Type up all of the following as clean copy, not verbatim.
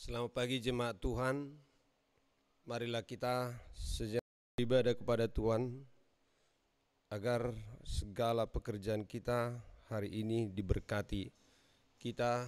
Selamat pagi jemaat Tuhan. Marilah kita sejenak beribadah kepada Tuhan agar segala pekerjaan kita hari ini diberkati. Kita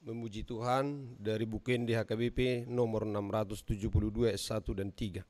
memuji Tuhan dari buku di HKBP nomor 672 ayat 1 dan 3.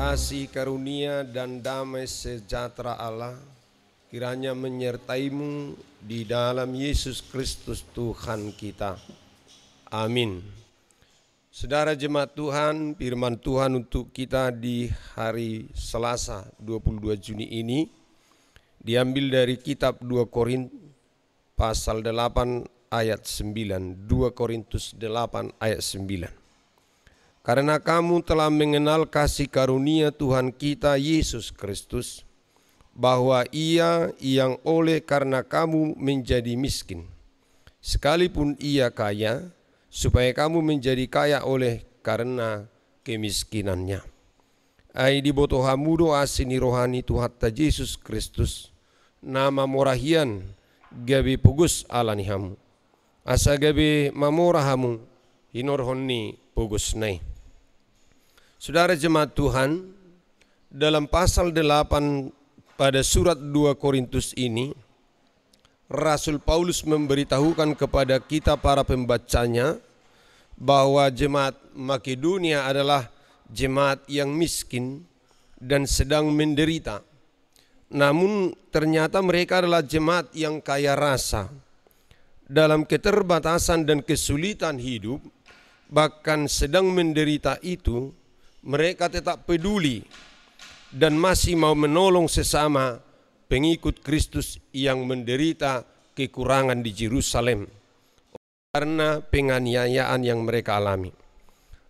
Kasih karunia dan damai sejahtera Allah kiranya menyertaimu di dalam Yesus Kristus Tuhan kita. Amin. Saudara jemaat Tuhan, firman Tuhan untuk kita di hari Selasa 22 Juni ini diambil dari kitab 2 Korintus pasal 8 ayat 9. 2 Korintus 8 ayat 9. Karena kamu telah mengenal kasih karunia Tuhan kita Yesus Kristus, bahwa Ia yang oleh karena kamu menjadi miskin, sekalipun Ia kaya, supaya kamu menjadi kaya oleh karena kemiskinannya. Ai diboto hamudo asini rohani Tuhan ta Yesus Kristus, nama morahian gabe pugus alani hamu, asa gabe mamorahamu hinor honni pugus nai. Saudara jemaat Tuhan, dalam pasal 8 pada surat 2 Korintus ini, Rasul Paulus memberitahukan kepada kita para pembacanya bahwa jemaat Makedonia adalah jemaat yang miskin dan sedang menderita. Namun ternyata mereka adalah jemaat yang kaya rasa. Dalam keterbatasan dan kesulitan hidup, bahkan sedang menderita itu, mereka tetap peduli dan masih mau menolong sesama pengikut Kristus yang menderita kekurangan di Yerusalem karena penganiayaan yang mereka alami.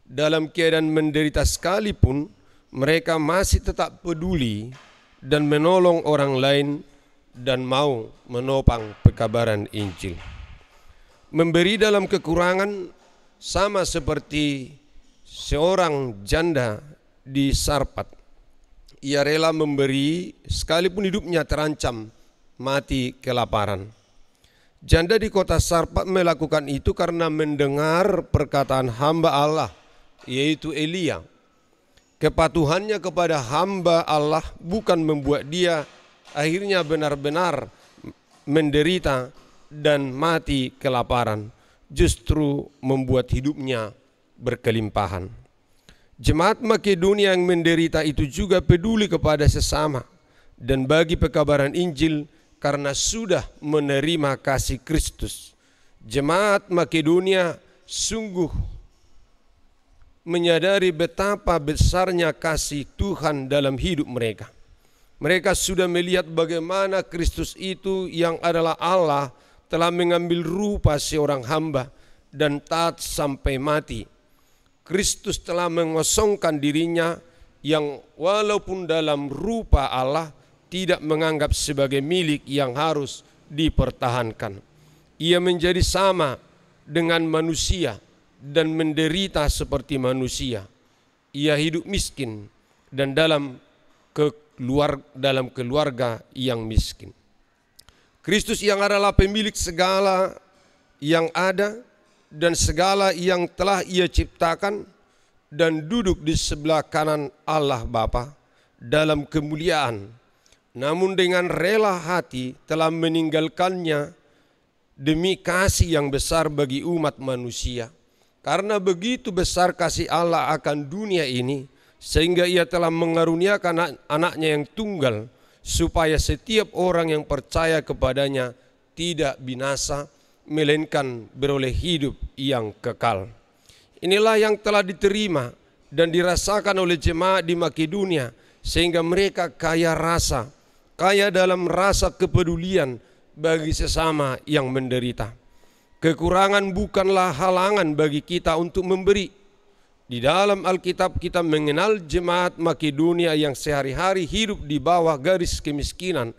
Dalam keadaan menderita sekalipun, mereka masih tetap peduli dan menolong orang lain dan mau menopang pekabaran Injil. Memberi dalam kekurangan sama seperti seorang janda di Sarpat. Ia rela memberi sekalipun hidupnya terancam mati kelaparan. Janda di kota Sarpat melakukan itu karena mendengar perkataan hamba Allah, yaitu Elia. Kepatuhannya kepada hamba Allah bukan membuat dia akhirnya benar-benar menderita dan mati kelaparan, justru membuat hidupnya berkelimpahan. Jemaat Makedonia yang menderita itu juga peduli kepada sesama dan bagi pekabaran Injil karena sudah menerima kasih Kristus. Jemaat Makedonia sungguh menyadari betapa besarnya kasih Tuhan dalam hidup mereka. Mereka sudah melihat bagaimana Kristus itu yang adalah Allah telah mengambil rupa seorang hamba dan taat sampai mati. Kristus telah mengosongkan dirinya yang walaupun dalam rupa Allah tidak menganggap sebagai milik yang harus dipertahankan. Ia menjadi sama dengan manusia dan menderita seperti manusia. Ia hidup miskin dan dalam keluarga yang miskin. Kristus yang adalah pemilik segala yang ada dan segala yang telah Ia ciptakan dan duduk di sebelah kanan Allah Bapa dalam kemuliaan, namun dengan rela hati telah meninggalkannya demi kasih yang besar bagi umat manusia. Karena begitu besar kasih Allah akan dunia ini, sehingga Ia telah mengaruniakan anaknya yang tunggal, supaya setiap orang yang percaya kepadanya tidak binasa, melainkan beroleh hidup yang kekal. Inilah yang telah diterima dan dirasakan oleh jemaat di Makedonia, sehingga mereka kaya rasa, kaya dalam rasa kepedulian bagi sesama yang menderita. Kekurangan bukanlah halangan bagi kita untuk memberi. Di dalam Alkitab kita mengenal jemaat Makedonia yang sehari-hari hidup di bawah garis kemiskinan,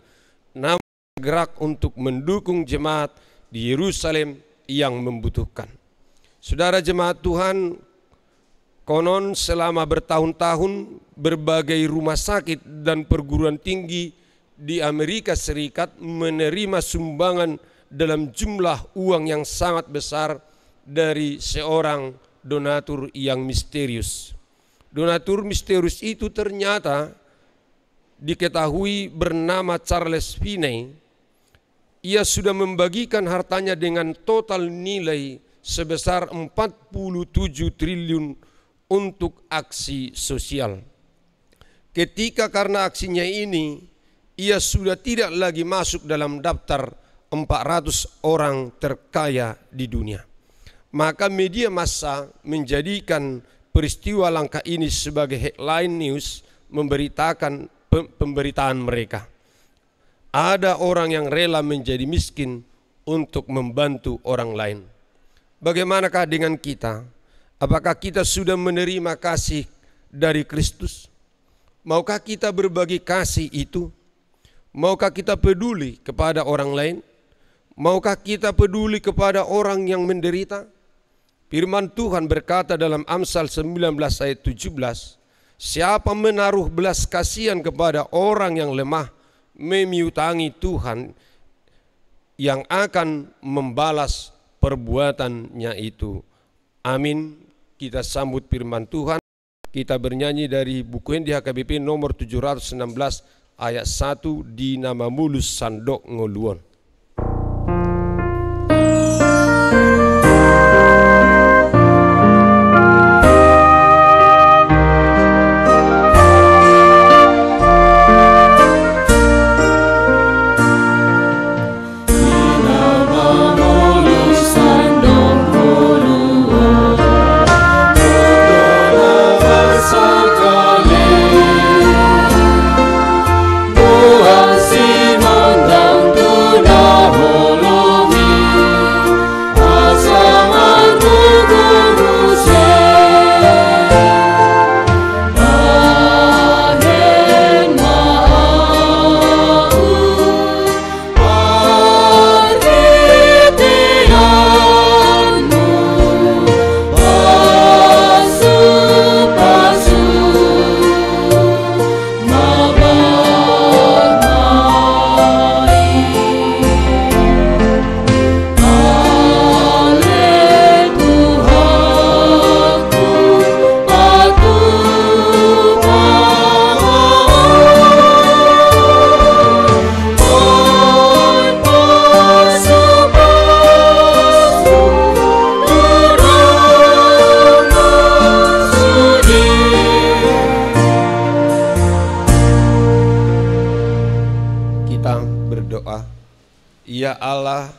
namun bergerak untuk mendukung jemaat di Yerusalem yang membutuhkan. Saudara jemaat Tuhan, konon selama bertahun-tahun berbagai rumah sakit dan perguruan tinggi di Amerika Serikat menerima sumbangan dalam jumlah uang yang sangat besar dari seorang donatur yang misterius. Donatur misterius itu ternyata diketahui bernama Charles Finney. Ia sudah membagikan hartanya dengan total nilai sebesar 47 triliun untuk aksi sosial. Ketika karena aksinya ini, ia sudah tidak lagi masuk dalam daftar 400 orang terkaya di dunia. Maka media massa menjadikan peristiwa langka ini sebagai headline news, memberitakan pemberitaan mereka. Ada orang yang rela menjadi miskin untuk membantu orang lain. Bagaimanakah dengan kita? Apakah kita sudah menerima kasih dari Kristus? Maukah kita berbagi kasih itu? Maukah kita peduli kepada orang lain? Maukah kita peduli kepada orang yang menderita? Firman Tuhan berkata dalam Amsal 19 ayat 17, siapa menaruh belas kasihan kepada orang yang lemah, memiutangi Tuhan yang akan membalas perbuatannya itu. Amin. Kita sambut firman Tuhan. Kita bernyanyi dari buku Hendi HKBP nomor 716 ayat 1, di nama mulus sandok ngoluon. Ya Allah,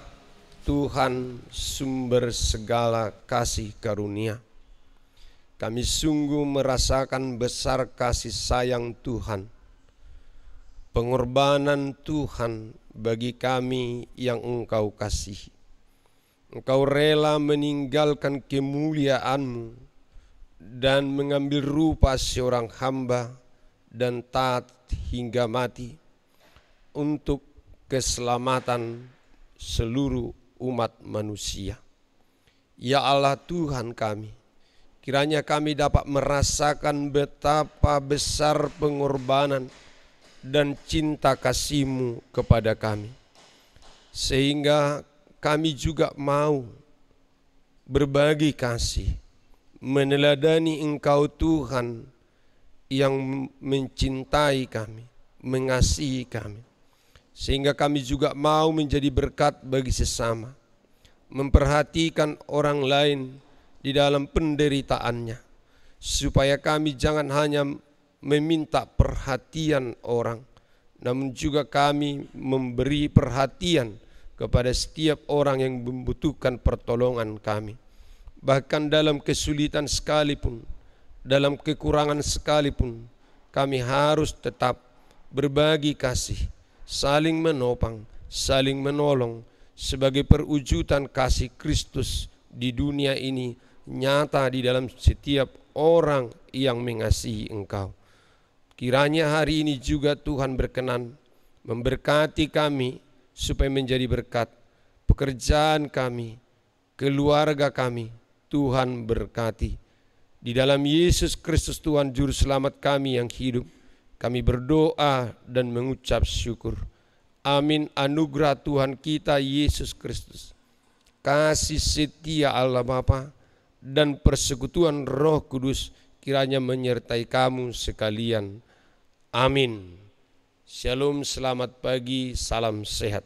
Tuhan sumber segala kasih karunia, kami sungguh merasakan besar kasih sayang Tuhan. pengorbanan Tuhan bagi kami yang Engkau kasihi. Engkau rela meninggalkan kemuliaan-Mu dan mengambil rupa seorang hamba dan taat hingga mati untuk keselamatan seluruh umat manusia. Ya Allah Tuhan kami, kiranya kami dapat merasakan betapa besar pengorbanan dan cinta kasih-Mu kepada kami, sehingga kami juga mau berbagi kasih, meneladani Engkau Tuhan yang mencintai kami, mengasihi kami, sehingga kami juga mau menjadi berkat bagi sesama, memperhatikan orang lain di dalam penderitaannya, supaya kami jangan hanya meminta perhatian orang, namun juga kami memberi perhatian kepada setiap orang yang membutuhkan pertolongan kami. Bahkan dalam kesulitan sekalipun, dalam kekurangan sekalipun, kami harus tetap berbagi kasih, saling menopang, saling menolong, sebagai perwujudan kasih Kristus di dunia ini nyata di dalam setiap orang yang mengasihi Engkau. Kiranya hari ini juga Tuhan berkenan memberkati kami supaya menjadi berkat. Pekerjaan kami, keluarga kami, Tuhan berkati. Di dalam Yesus Kristus Tuhan Juru Selamat kami yang hidup, kami berdoa dan mengucap syukur. Amin. Anugerah Tuhan kita Yesus Kristus, kasih setia Allah Bapa, dan persekutuan Roh Kudus kiranya menyertai kamu sekalian. Amin. Shalom, selamat pagi, salam sehat.